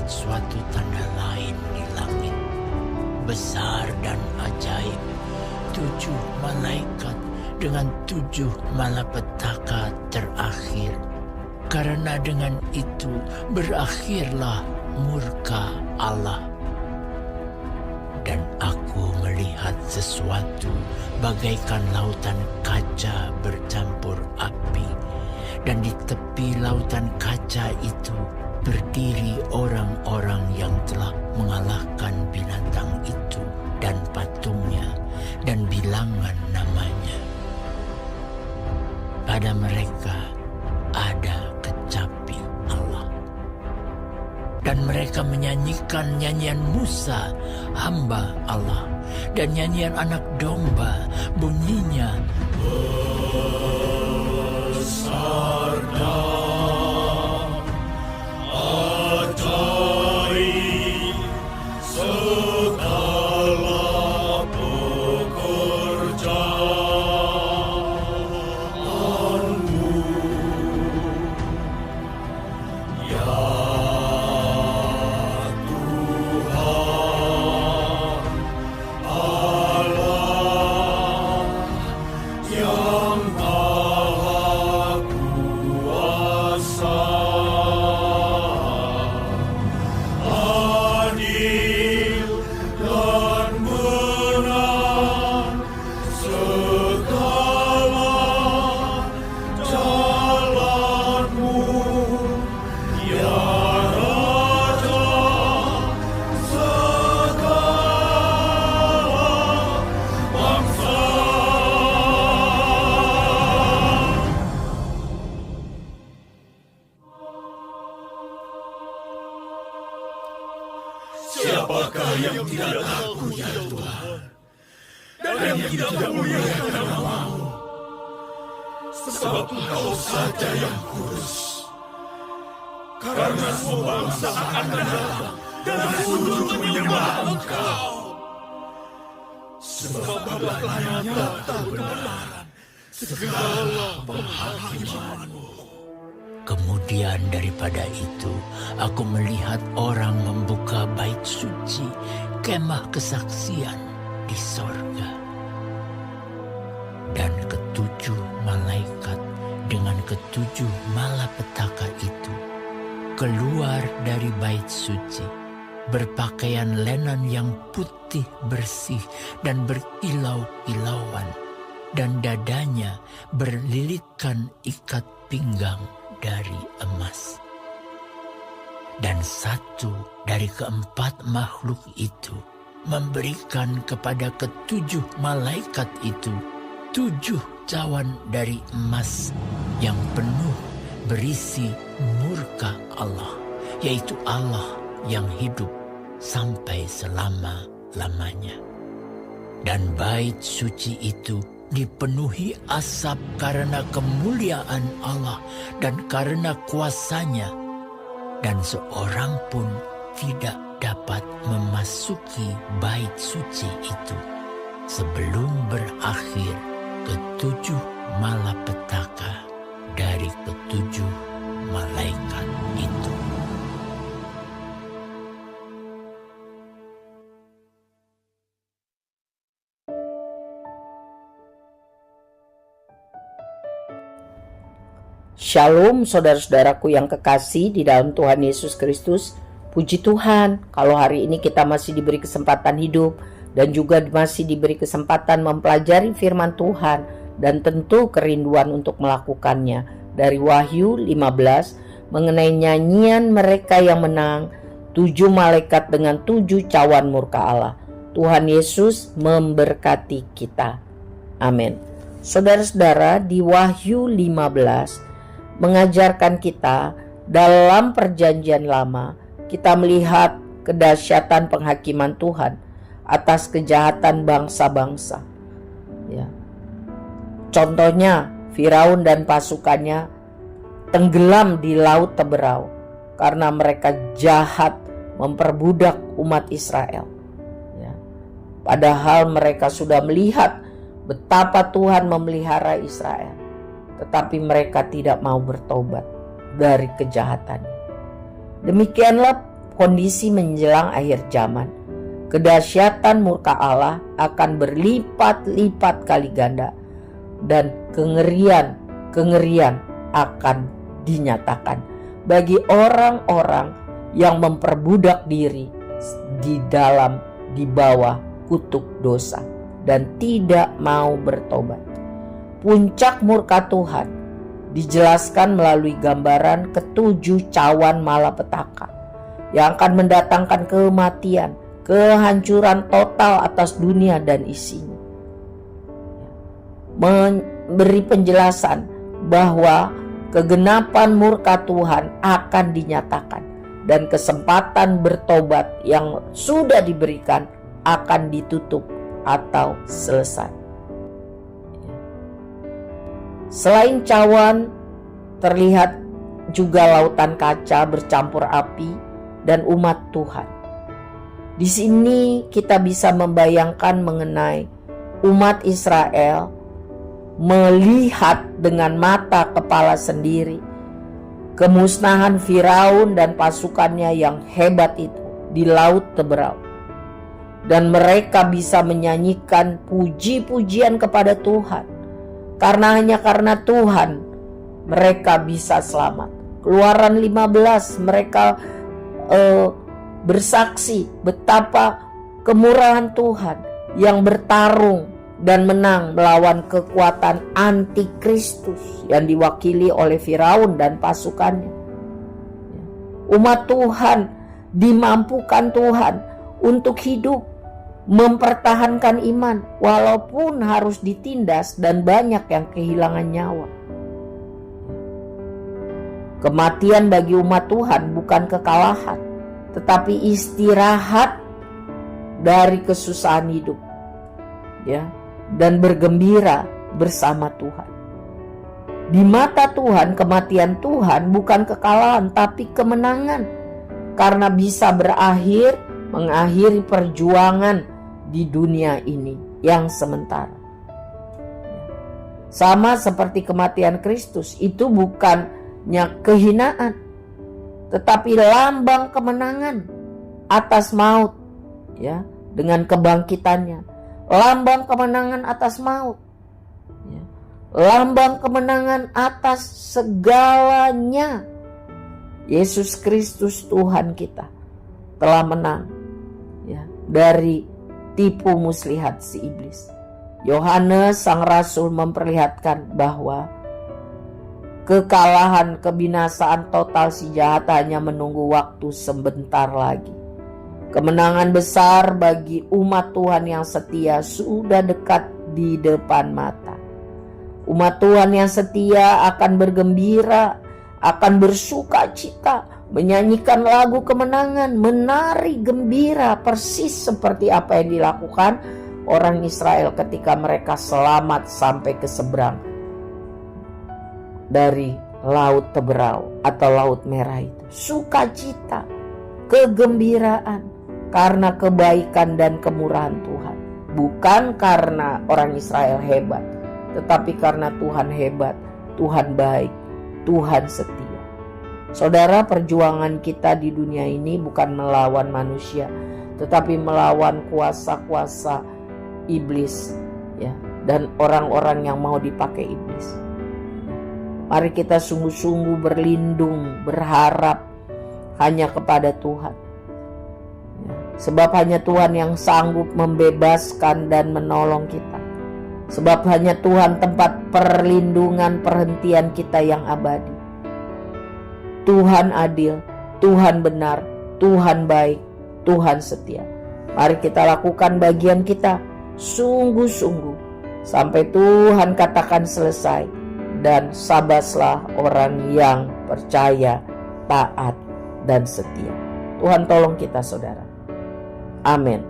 suatu tanda lain di langit, besar dan ajaib, 7 malaikat dengan 7 malapetaka terakhir. Karena dengan itu berakhirlah murka Allah. Dan aku melihat sesuatu bagaikan lautan kaca bercampur api. Dan di tepi lautan kaca itu berdiri orang-orang yang telah mengalahkan binatang itu dan patungnya dan bilangan namanya. Pada mereka ada kecapi Allah. Dan mereka menyanyikan nyanyian Musa, hamba Allah, dan nyanyian anak domba, bunyinya, besar dan ajaib segala pekerjaanmu, ya Siapakah yang tidak takut ya Tuhan, dan yang tidak memuliakan nama-Mu? Sebab Engkau saja yang kudus. Karena semua bangsa akan datang dan sujud menyembah Engkau. Sebab telah nyata kebenaran segala penghakiman-Mu. Kemudian daripada itu, aku melihat orang membuka bait suci, kemah kesaksian di sorga. Dan 7 malaikat dengan 7 malapetaka itu keluar dari bait suci, berpakaian lenan yang putih bersih dan berkilau-kilauan, dan dadanya berlilitkan ikat pinggang dari emas. Dan 1 dari ke-4 makhluk itu memberikan kepada ke-7 malaikat itu 7 cawan dari emas yang penuh berisi murka Allah, yaitu Allah yang hidup sampai selama-lamanya. Dan bait suci itu dipenuhi asap karena kemuliaan Allah dan karena kuasanya, dan seorang pun tidak dapat memasuki bait suci itu sebelum berakhir ke-7 malapetaka dari ke-7 malaikat itu. Shalom saudara-saudaraku yang kekasih di dalam Tuhan Yesus Kristus. Puji Tuhan kalau hari ini kita masih diberi kesempatan hidup dan juga masih diberi kesempatan mempelajari firman Tuhan dan tentu kerinduan untuk melakukannya. Dari Wahyu 15 mengenai nyanyian mereka yang menang, 7 malaikat dengan 7 cawan murka Allah. Tuhan Yesus memberkati kita. Amin. Saudara-saudara, di Wahyu 15 mengajarkan kita dalam perjanjian lama kita melihat kedahsyatan penghakiman Tuhan atas kejahatan bangsa-bangsa. Ya. Contohnya Firaun dan pasukannya tenggelam di laut Teberau karena mereka jahat memperbudak umat Israel. Ya. Padahal mereka sudah melihat betapa Tuhan memelihara Israel. Tetapi mereka tidak mau bertobat dari kejahatannya. Demikianlah kondisi menjelang akhir zaman. Kedahsyatan murka Allah akan berlipat-lipat kali ganda dan kengerian akan dinyatakan bagi orang-orang yang memperbudak diri di bawah kutuk dosa dan tidak mau bertobat. Puncak murka Tuhan dijelaskan melalui gambaran ketujuh cawan malapetaka yang akan mendatangkan kematian, kehancuran total atas dunia dan isinya. Memberi penjelasan bahwa kegenapan murka Tuhan akan dinyatakan dan kesempatan bertobat yang sudah diberikan akan ditutup atau selesai. Selain cawan, terlihat juga lautan kaca bercampur api dan umat Tuhan. Di sini kita bisa membayangkan mengenai umat Israel melihat dengan mata kepala sendiri kemusnahan Firaun dan pasukannya yang hebat itu di Laut Teberau. Dan mereka bisa menyanyikan puji-pujian kepada Tuhan. Hanya karena Tuhan mereka bisa selamat. Keluaran 15 mereka bersaksi betapa kemurahan Tuhan yang bertarung dan menang melawan kekuatan antikristus yang diwakili oleh Firaun dan pasukannya. Umat Tuhan dimampukan Tuhan untuk hidup, mempertahankan iman walaupun harus ditindas dan banyak yang kehilangan nyawa. Kematian bagi umat Tuhan bukan kekalahan, tetapi istirahat dari kesusahan hidup, ya, dan bergembira bersama Tuhan. Di mata Tuhan, kematian Tuhan bukan kekalahan tapi kemenangan, karena bisa mengakhiri perjuangan di dunia ini yang sementara. Sama seperti kematian Kristus, itu bukannya kehinaan, tetapi lambang kemenangan atas maut, ya, dengan kebangkitannya. Lambang kemenangan atas maut, ya. Lambang kemenangan atas segalanya. Yesus Kristus Tuhan kita telah menang, ya, dari tipu muslihat si iblis. Yohanes sang rasul memperlihatkan bahwa kekalahan, kebinasaan total si jahat hanya menunggu waktu sebentar lagi. Kemenangan besar bagi umat Tuhan yang setia sudah dekat di depan mata. Umat Tuhan yang setia akan bergembira, akan bersuka cita, menyanyikan lagu kemenangan, menari gembira, persis seperti apa yang dilakukan orang Israel ketika mereka selamat sampai ke seberang dari Laut Teberau atau Laut Merah itu. Sukacita, kegembiraan karena kebaikan dan kemurahan Tuhan. Bukan karena orang Israel hebat, tetapi karena Tuhan hebat, Tuhan baik, Tuhan setia. Saudara, perjuangan kita di dunia ini bukan melawan manusia, tetapi melawan kuasa-kuasa iblis, ya, dan orang-orang yang mau dipakai iblis. Mari kita sungguh-sungguh berlindung, berharap hanya kepada Tuhan, ya, sebab hanya Tuhan yang sanggup membebaskan dan menolong kita. Sebab hanya Tuhan tempat perlindungan, perhentian kita yang abadi. Tuhan adil, Tuhan benar, Tuhan baik, Tuhan setia. Mari kita lakukan bagian kita sungguh-sungguh sampai Tuhan katakan selesai, dan sabaslah orang yang percaya, taat, dan setia. Tuhan tolong kita, saudara. Amin.